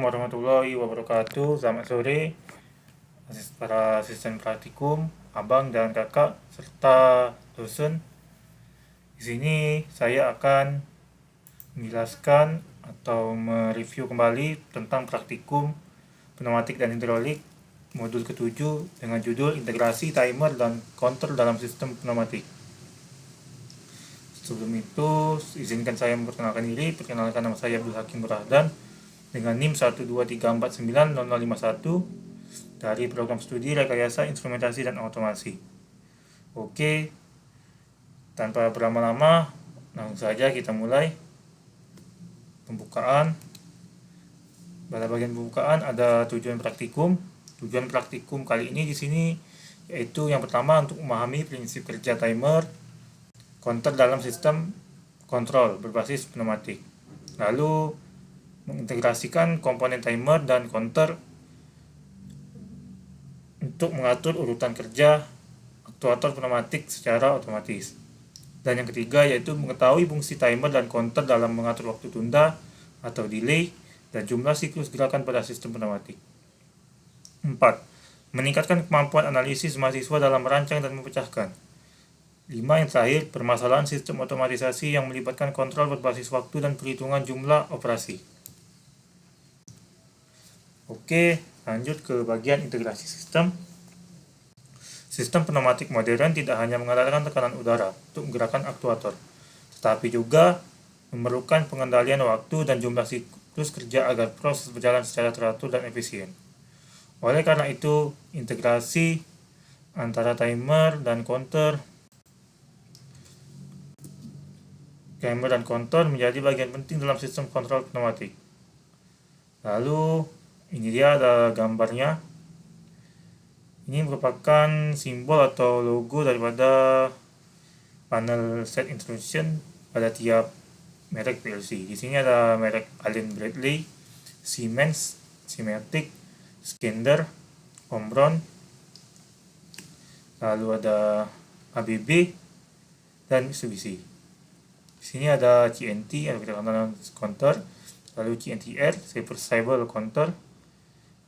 Warahmatullahi wabarakatuh. Selamat sore para asisten praktikum, abang dan kakak serta dosen. Di sini saya akan menjelaskan atau mereview kembali tentang praktikum pneumatik dan hidrolik modul ke-7 dengan judul integrasi timer dan counter dalam sistem pneumatik. Sebelum itu, izinkan saya memperkenalkan diri. Perkenalkan, nama saya Abdul Hakim Burahdan dengan NIM 123490051 dari program studi Rekayasa Instrumentasi dan Otomasi. Oke, tanpa berlama-lama, langsung saja kita mulai pembukaan. Pada bagian pembukaan ada tujuan praktikum. Tujuan praktikum kali ini di sini yaitu yang pertama untuk memahami prinsip kerja timer, counter dalam sistem kontrol berbasis pneumatik. Lalu mengintegrasikan komponen timer dan counter untuk mengatur urutan kerja aktuator pneumatik secara otomatis. Dan yang ketiga yaitu mengetahui fungsi timer dan counter dalam mengatur waktu tunda atau delay dan jumlah siklus gerakan pada sistem pneumatik. 4. Meningkatkan kemampuan analisis mahasiswa dalam merancang dan memecahkan. 5. Yang terakhir, permasalahan sistem otomatisasi yang melibatkan kontrol berbasis waktu dan perhitungan jumlah operasi. Oke, lanjut ke bagian integrasi sistem. Sistem pneumatik modern tidak hanya mengandalkan tekanan udara untuk menggerakkan aktuator, tetapi juga memerlukan pengendalian waktu dan jumlah siklus kerja agar proses berjalan secara teratur dan efisien. Oleh karena itu, integrasi antara timer dan counter menjadi bagian penting dalam sistem kontrol pneumatik. Lalu, ini dia ada gambarnya. Ini merupakan simbol atau logo daripada panel set instruction pada tiap merek PLC. Di sini ada merek Allen-Bradley, Siemens, Simatic, Schneider, Omron, lalu ada ABB dan Mitsubishi. Di sini ada CNT, yang kita kenal counter, lalu CNTR, reversible counter,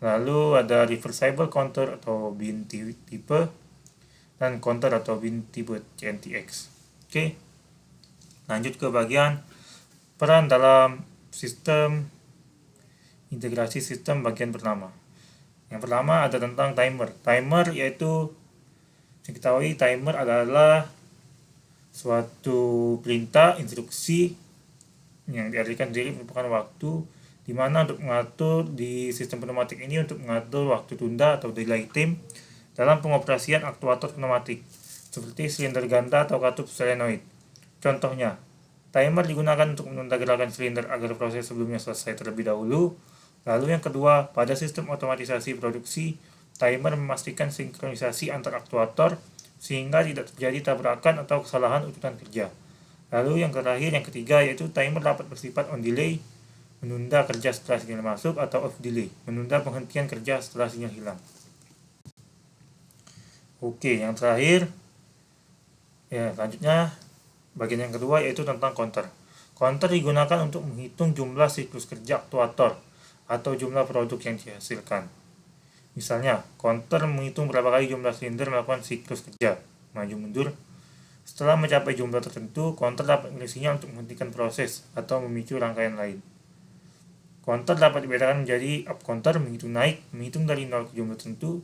lalu ada reversible counter atau bin tipe, dan counter atau bin tipe CNTX. Oke, lanjut ke bagian peran dalam sistem integrasi sistem bagian pertama. Yang pertama ada tentang timer. Timer yaitu diketahui timer adalah suatu perintah instruksi yang diartikan sendiri merupakan waktu di mana untuk mengatur di sistem pneumatik ini untuk mengatur waktu tunda atau delay time dalam pengoperasian aktuator pneumatik seperti silinder ganda atau katup solenoid. Contohnya, timer digunakan untuk menunda gerakan silinder agar proses sebelumnya selesai terlebih dahulu. Lalu yang kedua, pada sistem otomatisasi produksi, timer memastikan sinkronisasi antar aktuator sehingga tidak terjadi tabrakan atau kesalahan urutan kerja. Lalu yang terakhir, yang ketiga, yaitu timer dapat bersifat on delay, menunda kerja setelah sinyal masuk, atau off delay, menunda penghentian kerja setelah sinyal hilang. Oke, yang terakhir, selanjutnya bagian yang kedua yaitu tentang counter. Counter digunakan untuk menghitung jumlah siklus kerja aktuator atau jumlah produk yang dihasilkan. Misalnya, counter menghitung berapa kali jumlah silinder melakukan siklus kerja, maju mundur. Setelah mencapai jumlah tertentu, counter dapat mengisinya untuk menghentikan proses atau memicu rangkaian lain. Counter dapat dibedakan menjadi up counter menghitung naik, menghitung dari 0 ke jumlah tertentu,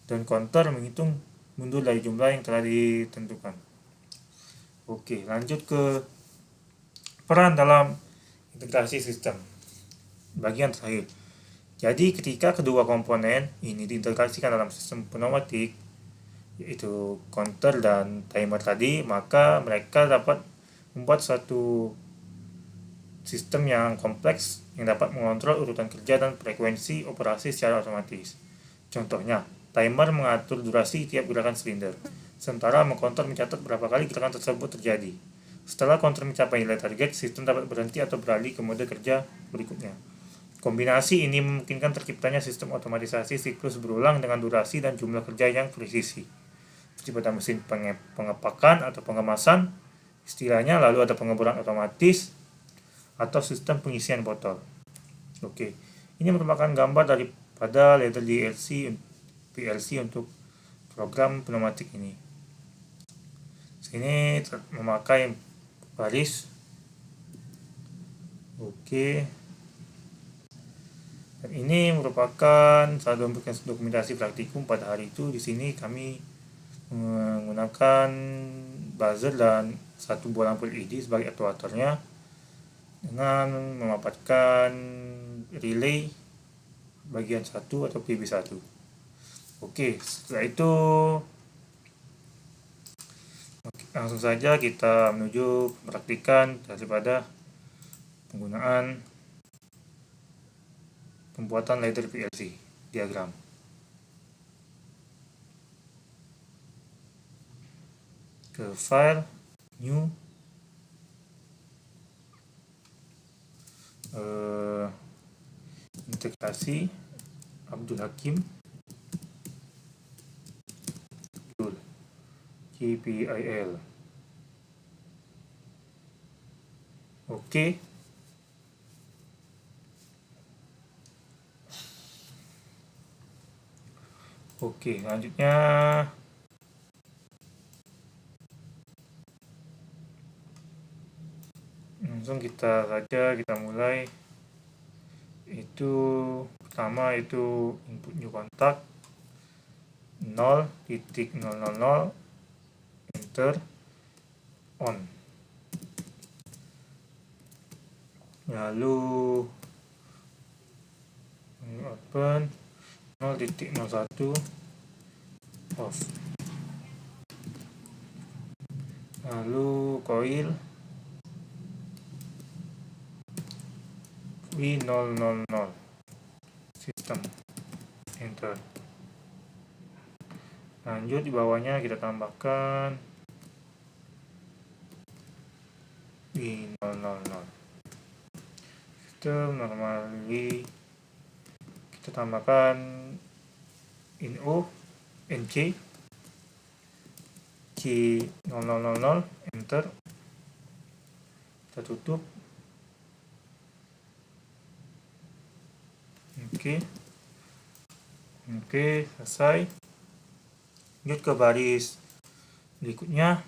dan counter menghitung mundur dari jumlah yang telah ditentukan. Oke, lanjut ke peran dalam integrasi sistem. Bagian terakhir. Jadi ketika kedua komponen ini diintegrasikan dalam sistem pneumatik, yaitu counter dan timer tadi, maka mereka dapat membuat suatu sistem yang kompleks yang dapat mengontrol urutan kerja dan frekuensi operasi secara otomatis. Contohnya, timer mengatur durasi tiap gerakan silinder, sementara counter mencatat berapa kali gerakan tersebut terjadi. Setelah counter mencapai nilai target, sistem dapat berhenti atau beralih ke mode kerja berikutnya. Kombinasi ini memungkinkan terciptanya sistem otomatisasi siklus berulang dengan durasi dan jumlah kerja yang presisi. Seperti pada mesin pengepakan atau pengemasan, istilahnya, lalu ada pengeboran otomatis, atau sistem pengisian botol. Oke, Ini merupakan gambar daripada ladder PLC untuk program pneumatik ini. Sini memakai baris. Oke. Dan ini merupakan satu dokumentasi praktikum pada hari itu. Di sini kami menggunakan buzzer dan satu buah lampu LED sebagai aktuatornya dengan memaparkan relay bagian 1 atau PB1. Oke, setelah itu langsung saja kita menuju praktikan daripada penggunaan pembuatan ladder PLC diagram. Ke file, new, integrasi Abdul Hakim, GPIL. Oke. Oke, selanjutnya langsung kita mulai. Itu pertama itu input new kontak 0.000, enter, on. Lalu open 0.01, off. Lalu coil V000, sistem, enter. Lanjut di bawahnya kita tambahkan V000, sistem normally. Kita tambahkan NO, NC, C000, enter. Kita tutup. Oke, selesai. Lanjut ke baris berikutnya.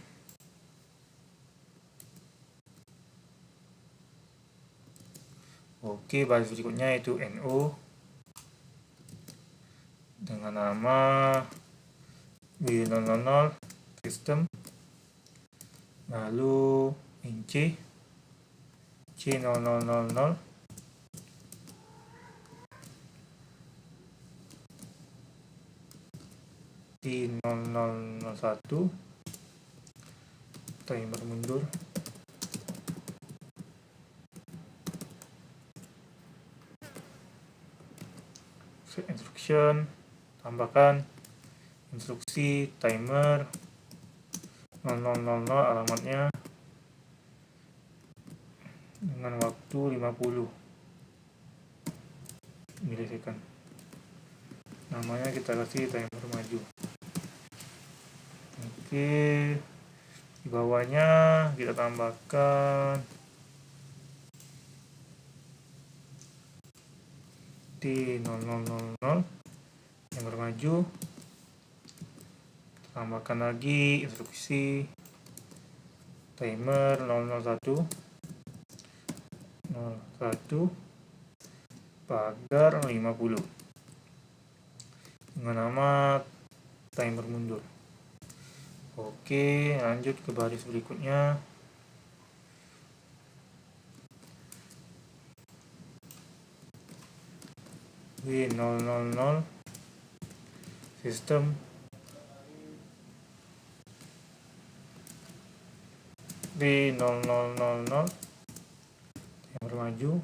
Oke, baris berikutnya itu NO dengan nama V000, sistem. Lalu NC, C000, T001, timer mundur. Set instruction, tambahkan instruksi timer 0000 alamatnya dengan waktu 50 milisecond. Namanya kita kasih timer maju. Oke, di bawahnya kita tambahkan T000 yang bermaju. Tambahkan lagi instruksi timer 001 pagar 50 dengan nama timer mundur. Oke, lanjut ke baris berikutnya. V000, sistem. V000 yang bermaju.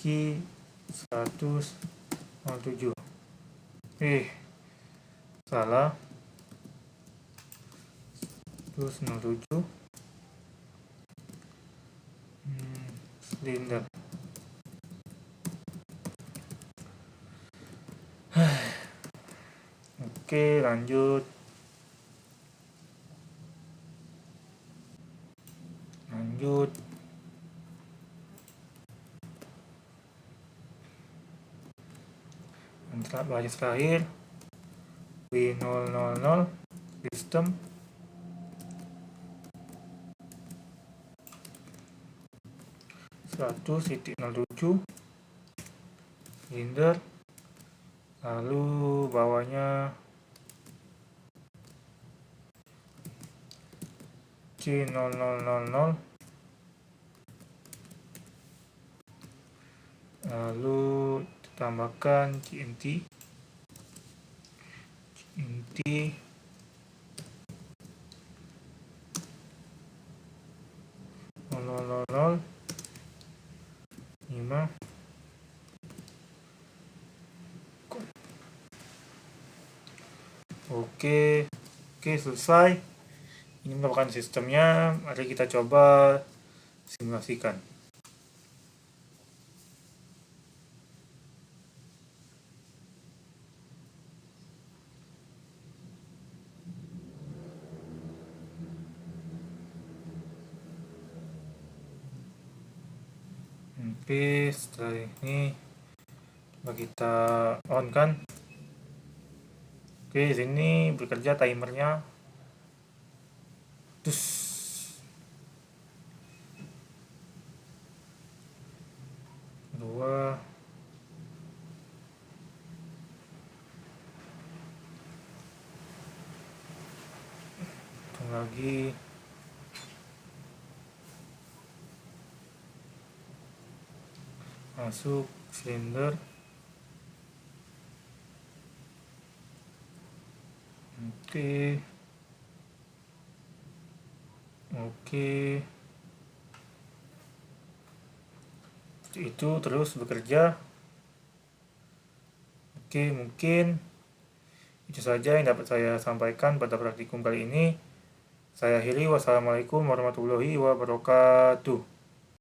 Key 107. Salah. 107. Silinder. Oke, lanjut baris terakhir W000 sistem (1.07) silinder, lalu bawahnya C0000, lalu tambahkan CNT 000 5. Oke, selesai. Ini merupakan sistemnya. Mari kita coba simulasikan. Oke, setelah ini coba kita on kan. Oke, sini bekerja timernya. Terus dua, lagi masuk silinder. Oke, itu terus bekerja. Oke, mungkin itu saja yang dapat saya sampaikan pada praktikum kali ini. Saya akhiri. Wassalamualaikum warahmatullahi wabarakatuh.